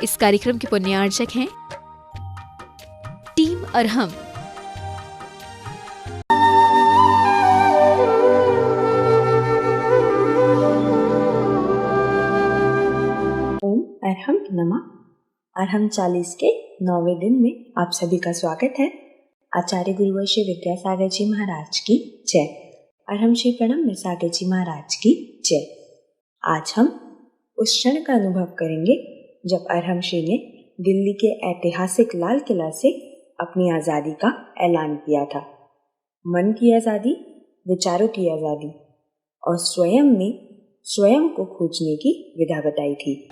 इस कार्यक्रम के पुण्यार्चक हैं टीम अरहम। ओम अरहम नमः। अरहम 40 के 9वें दिन में आप सभी का स्वागत है। आचार्य गुरुवर श्री विद्यासागर जी महाराज की जय। अरहम श्री प्रणम मिर्सागर जी महाराज की जय। आज हम उस क्षण का अनुभव करेंगे जब अरहम श्री ने दिल्ली के ऐतिहासिक लाल किला से अपनी आज़ादी का ऐलान किया था। मन की आज़ादी, विचारों की आज़ादी और स्वयं ने स्वयं को खोजने की विधा बताई थी।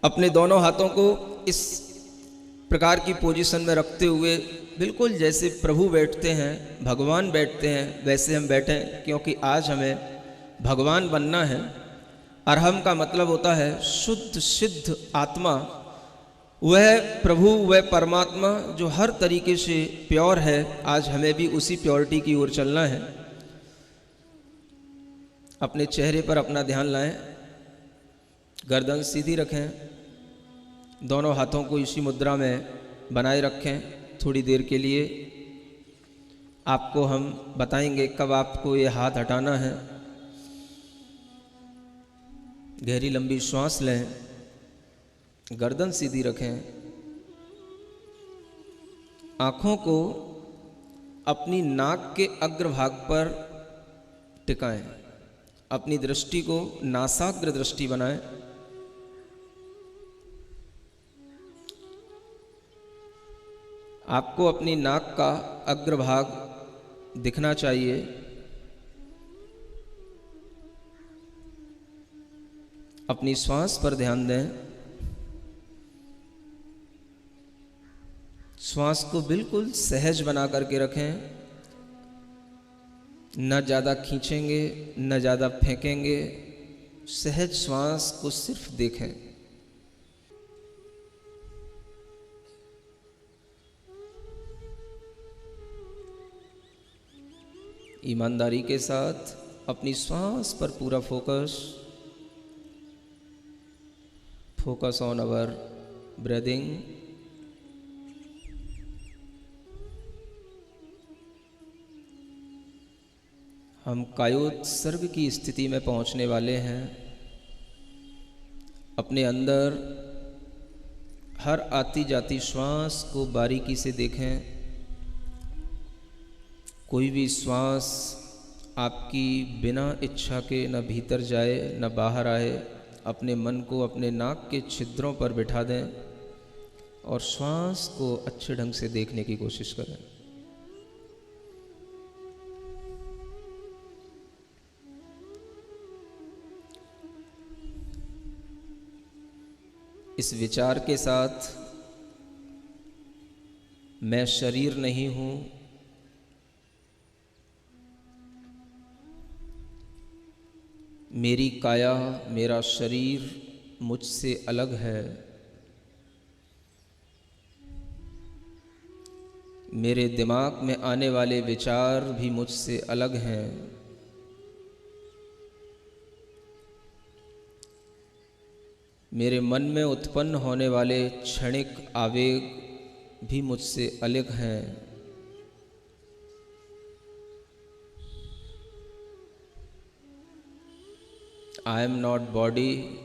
अपने दोनों हाथों को इस प्रकार की पोजीशन में रखते हुए बिल्कुल जैसे प्रभु बैठते हैं, भगवान बैठते हैं, वैसे हम बैठें, क्योंकि आज हमें भगवान बनना है। अरहम का मतलब होता है शुद्ध सिद्ध आत्मा, वह प्रभु, वह परमात्मा जो हर तरीके से प्योर है। आज हमें भी उसी प्योरिटी की ओर चलना है। अपने चेहरे पर अपना ध्यान लाएं, गर्दन सीधी रखें, दोनों हाथों को इसी मुद्रा में बनाए रखें। थोड़ी देर के लिए आपको हम बताएंगे कब आपको ये हाथ हटाना है। गहरी लंबी श्वास लें, गर्दन सीधी रखें, आँखों को अपनी नाक के अग्रभाग पर टिकाएं, अपनी दृष्टि को नासाग्र दृष्टि बनाएं। आपको अपनी नाक का अग्रभाग दिखना चाहिए। अपनी श्वास पर ध्यान दें। श्वास को बिल्कुल सहज बना करके रखें, न ज़्यादा खींचेंगे न ज़्यादा फेंकेंगे। सहज श्वास को सिर्फ देखें। ईमानदारी के साथ अपनी श्वास पर पूरा फोकस ऑन अवर ब्रीदिंग। हम कायोत्सर्ग की स्थिति में पहुंचने वाले हैं। अपने अंदर हर आती जाती श्वास को बारीकी से देखें। कोई भी श्वास आपकी बिना इच्छा के न भीतर जाए न बाहर आए। अपने मन को अपने नाक के छिद्रों पर बिठा दें और श्वास को अच्छे ढंग से देखने की कोशिश करें। इस विचार के साथ, मैं शरीर नहीं हूँ, मेरी काया, मेरा शरीर मुझसे अलग है, मेरे दिमाग में आने वाले विचार भी मुझसे अलग हैं, मेरे मन में उत्पन्न होने वाले क्षणिक आवेग भी मुझसे अलग हैं। I am not body,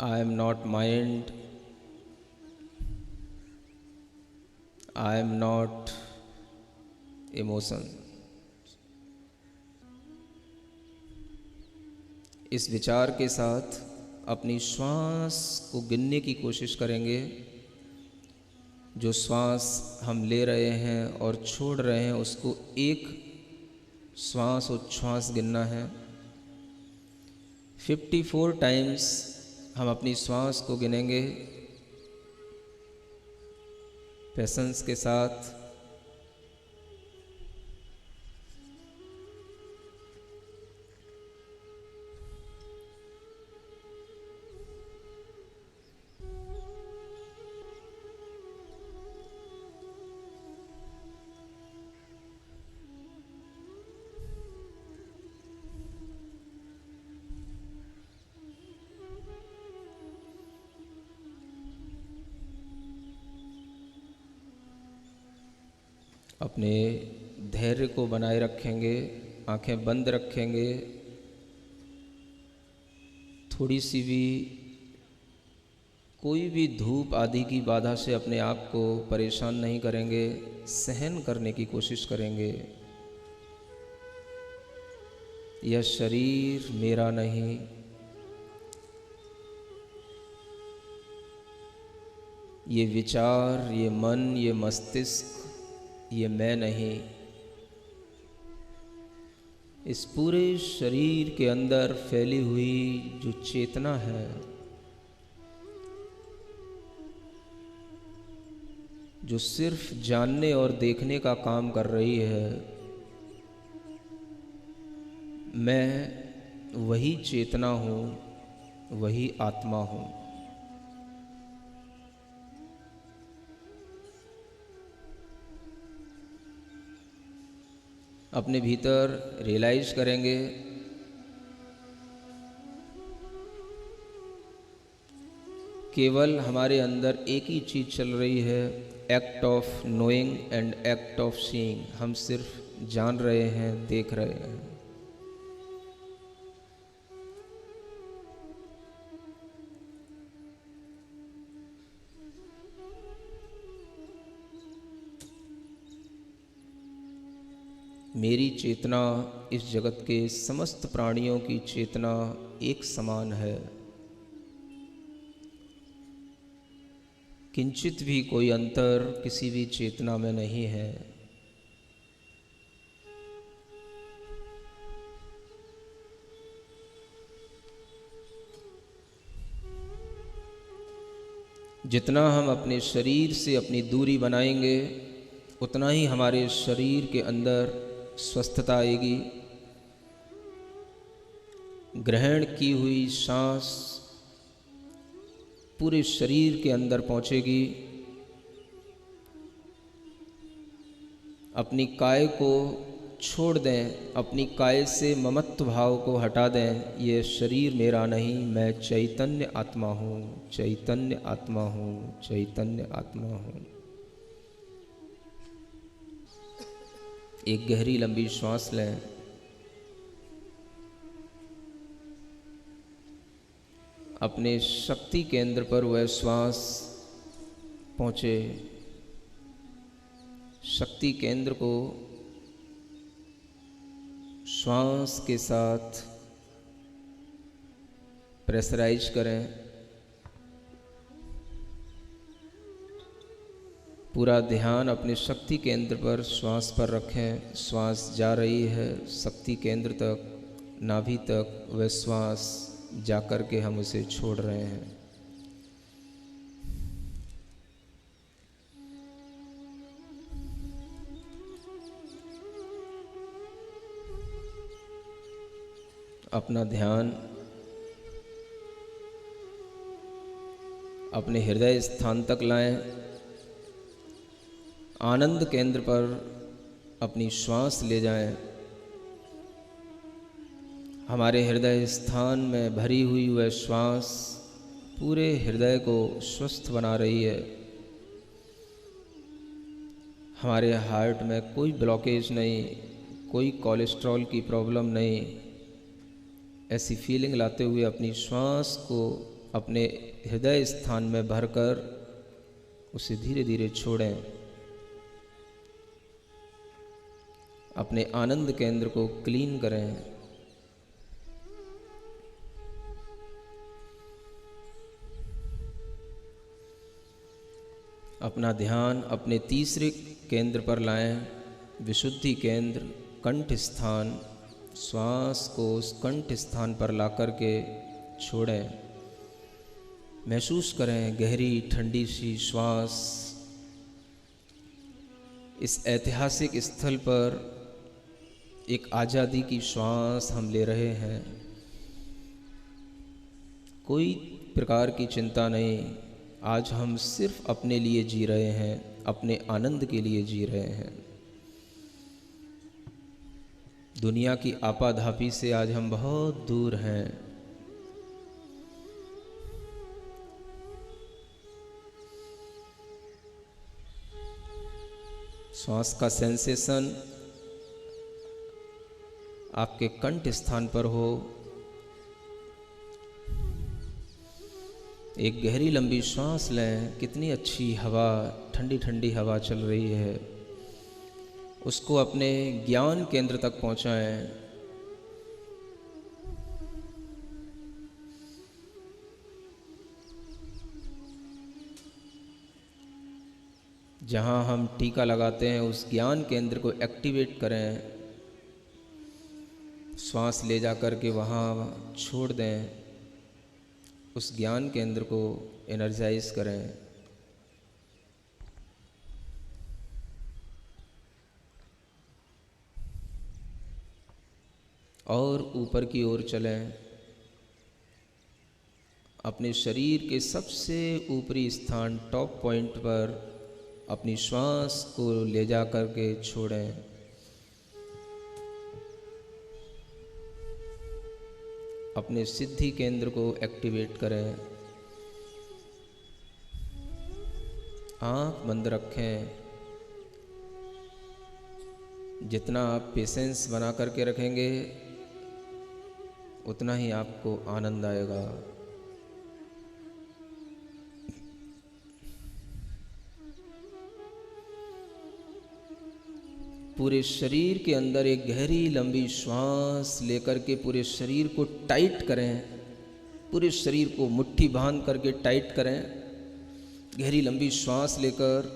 I am not mind, I am not emotion। इस विचार के साथ अपनी श्वास को गिनने की कोशिश करेंगे। जो श्वास हम ले रहे हैं और छोड़ रहे हैं, उसको एक श्वास उच्छ्वास गिनना है। 54 टाइम्स हम अपनी श्वास को गिनेंगे पेशेंस के साथ। अपने धैर्य को बनाए रखेंगे, आंखें बंद रखेंगे, थोड़ी सी भी कोई भी धूप आदि की बाधा से अपने आप को परेशान नहीं करेंगे, सहन करने की कोशिश करेंगे। यह शरीर मेरा नहीं, ये विचार, ये मन, ये मस्तिष्क, ये मैं नहीं। इस पूरे शरीर के अंदर फैली हुई जो चेतना है, जो सिर्फ जानने और देखने का काम कर रही है, मैं वही चेतना हूँ, वही आत्मा हूँ। अपने भीतर रियलाइज करेंगे केवल हमारे अंदर एक ही चीज़ चल रही है, act of knowing and act of seeing. हम सिर्फ जान रहे हैं, देख रहे हैं। मेरी चेतना इस जगत के समस्त प्राणियों की चेतना एक समान है। किंचित भी कोई अंतर किसी भी चेतना में नहीं है। जितना हम अपने शरीर से अपनी दूरी बनाएंगे, उतना ही हमारे शरीर के अंदर स्वस्थता आएगी। ग्रहण की हुई सांस पूरे शरीर के अंदर पहुंचेगी। अपनी काया को छोड़ दें, अपनी काया से ममत्व भाव को हटा दें। ये शरीर मेरा नहीं, मैं चैतन्य आत्मा हूँ, चैतन्य आत्मा हूँ, चैतन्य आत्मा हूँ। एक गहरी लंबी श्वास लें। अपने शक्ति केंद्र पर वह श्वास पहुँचे। शक्ति केंद्र को श्वास के साथ प्रेशराइज करें। पूरा ध्यान अपने शक्ति केंद्र पर श्वास पर रखें। श्वास जा रही है शक्ति केंद्र तक, नाभि तक। वह श्वास जाकर के हम उसे छोड़ रहे हैं। अपना ध्यान अपने हृदय स्थान तक लाएं। आनंद केंद्र पर अपनी श्वास ले जाएं। हमारे हृदय स्थान में भरी हुई वह श्वास पूरे हृदय को स्वस्थ बना रही है। हमारे हार्ट में कोई ब्लॉकेज नहीं, कोई कोलेस्ट्रॉल की प्रॉब्लम नहीं। ऐसी फीलिंग लाते हुए अपनी श्वास को अपने हृदय स्थान में भरकर उसे धीरे धीरे छोड़ें। अपने आनंद केंद्र को क्लीन करें। अपना ध्यान अपने तीसरे केंद्र पर लाएं, विशुद्धि केंद्र, कंठ स्थान। श्वास को उस कंठ स्थान पर ला कर के छोड़ें। महसूस करें गहरी ठंडी सी श्वास। इस ऐतिहासिक स्थल पर एक आज़ादी की श्वास हम ले रहे हैं। कोई प्रकार की चिंता नहीं। आज हम सिर्फ अपने लिए जी रहे हैं, अपने आनंद के लिए जी रहे हैं। दुनिया की आपाधापी से आज हम बहुत दूर हैं। श्वास का सेंसेशन आपके कंठ स्थान पर हो। एक गहरी लंबी श्वास लें। कितनी अच्छी हवा, ठंडी ठंडी हवा चल रही है, उसको अपने ज्ञान केंद्र तक पहुंचाएं। जहाँ हम टीका लगाते हैं उस ज्ञान केंद्र को एक्टिवेट करें। श्वास ले जा कर के वहाँ छोड़ दें, उस ज्ञान केंद्र को एनर्जाइज करें। और ऊपर की ओर चलें। अपने शरीर के सबसे ऊपरी स्थान टॉप पॉइंट पर अपनी श्वास को ले जा कर के छोड़ें। अपने सिद्धि केंद्र को एक्टिवेट करें। आँख बंद रखें। जितना आप पेशेंस बना करके रखेंगे उतना ही आपको आनंद आएगा। पूरे शरीर के अंदर एक गहरी लंबी श्वास लेकर के पूरे शरीर को टाइट करें। पूरे शरीर को मुट्ठी बांध करके टाइट करें। गहरी लंबी श्वास लेकर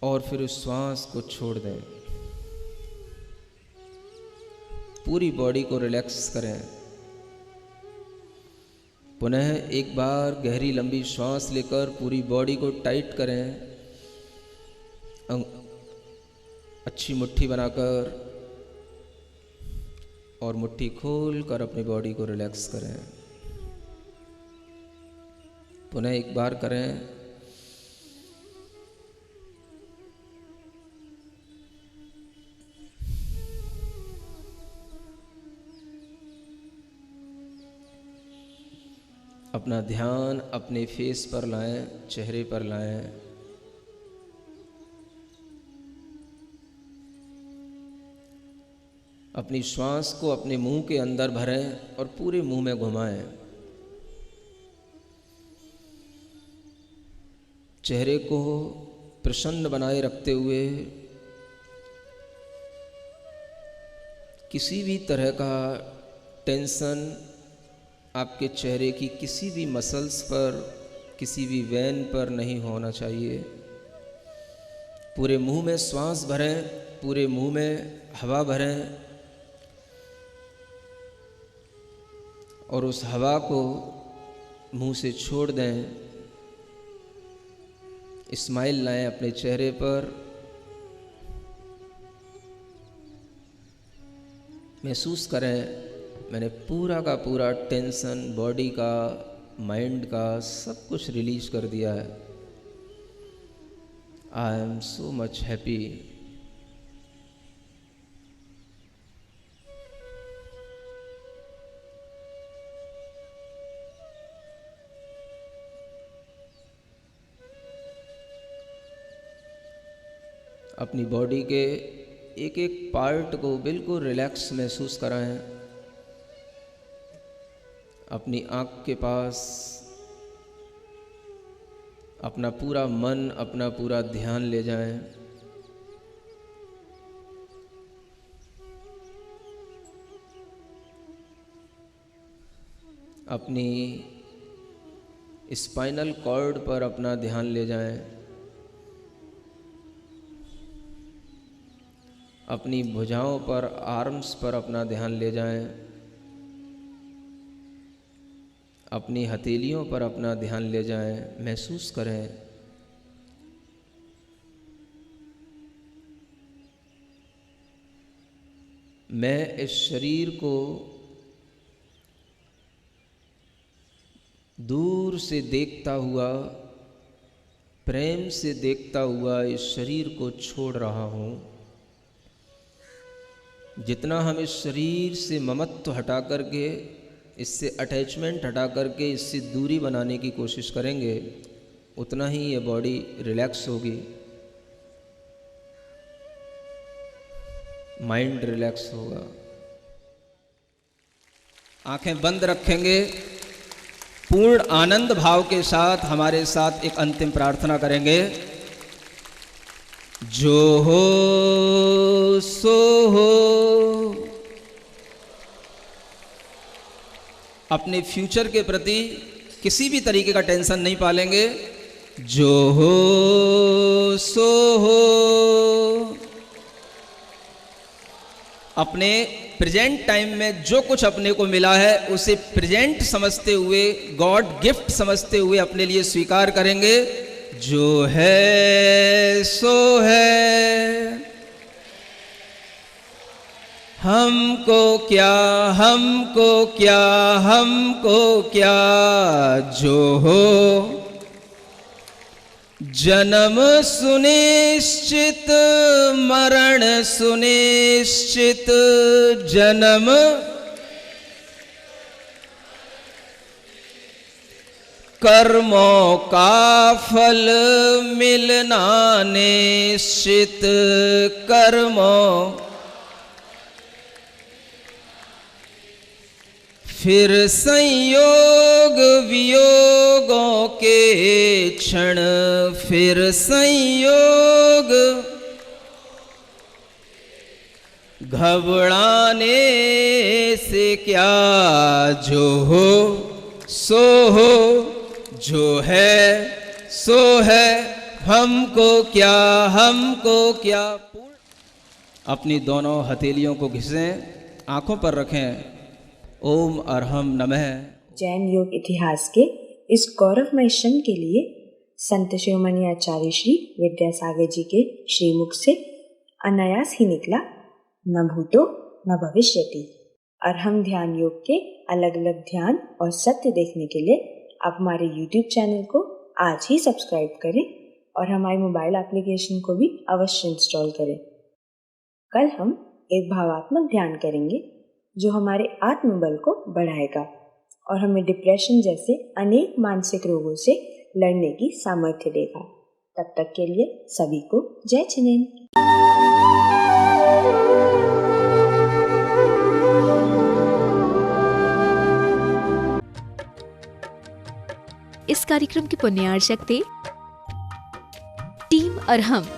और फिर उस श्वास को छोड़ दें। पूरी बॉडी को रिलैक्स करें। पुनः एक बार गहरी लंबी श्वास लेकर पूरी बॉडी को टाइट करें। अच्छी मुट्ठी बनाकर और मुट्ठी खोल कर अपनी बॉडी को रिलैक्स करें। पुनः एक बार करें। अपना ध्यान अपने फेस पर लाएं, चेहरे पर लाएं। अपनी श्वास को अपने मुंह के अंदर भरें और पूरे मुंह में घुमाएं। चेहरे को प्रसन्न बनाए रखते हुए किसी भी तरह का टेंशन आपके चेहरे की किसी भी मसल्स पर, किसी भी वेन पर नहीं होना चाहिए। पूरे मुंह में श्वास भरें, पूरे मुंह में हवा भरें और उस हवा को मुंह से छोड़ दें। स्माइल लाएं अपने चेहरे पर। महसूस करें मैंने पूरा का पूरा टेंशन बॉडी का, माइंड का सब कुछ रिलीज कर दिया है। I am so much happy. अपनी बॉडी के एक एक पार्ट को बिल्कुल रिलैक्स महसूस कराएं। अपनी आँख के पास अपना पूरा मन, अपना पूरा ध्यान ले जाएं। अपनी स्पाइनल कॉर्ड पर अपना ध्यान ले जाएं। अपनी भुजाओं पर, आर्म्स पर अपना ध्यान ले जाएं। अपनी हथेलियों पर अपना ध्यान ले जाएं। महसूस करें मैं इस शरीर को दूर से देखता हुआ, प्रेम से देखता हुआ इस शरीर को छोड़ रहा हूँ। जितना हम इस शरीर से ममत्व हटा करके, इससे अटैचमेंट हटा करके इससे दूरी बनाने की कोशिश करेंगे, उतना ही ये बॉडी रिलैक्स होगी। माइंड रिलैक्स होगा। आंखें बंद रखेंगे, पूर्ण आनंद भाव के साथ हमारे साथ एक अंतिम प्रार्थना करेंगे। जो हो सो हो। अपने फ्यूचर के प्रति किसी भी तरीके का टेंशन नहीं पालेंगे। जो हो सो हो। अपने प्रेजेंट टाइम में जो कुछ अपने को मिला है उसे प्रेजेंट समझते हुए, गॉड गिफ्ट समझते हुए अपने लिए स्वीकार करेंगे। जो है सो है, हमको क्या, हमको क्या, हमको क्या। जो हो जन्म सुनिश्चित, मरण सुनिश्चित। जन्म कर्मों का फल मिलना निश्चित। कर्मों फिर संयोग वियोगों के क्षण, फिर संयोग घबराने से क्या। जो हो सो हो, जो है सो है, हमको क्या, हमको क्या। अपनी दोनों हथेलियों को घिसें, आंखों पर रखें। ओम अरहम नमः। जैन योग इतिहास के इस गौरवमय क्षण के लिए संत शिरोमणि आचार्य श्री विद्यासागर जी के श्रीमुख से अनायास ही निकला, न भूतो न भविष्यति। अरहम ध्यान योग के अलग अलग ध्यान और सत्य देखने के लिए आप हमारे YouTube चैनल को आज ही सब्सक्राइब करें और हमारे मोबाइल एप्लीकेशन को भी अवश्य इंस्टॉल करें। कल हम एक भावात्मक ध्यान करेंगे जो हमारे आत्मबल को बढ़ाएगा और हमें डिप्रेशन जैसे अनेक मानसिक रोगों से लड़ने की सामर्थ्य देगा। तब तक के लिए सभी को जय चिनेन। इस कार्यक्रम के पुण्यार्चक थे टीम अरहम।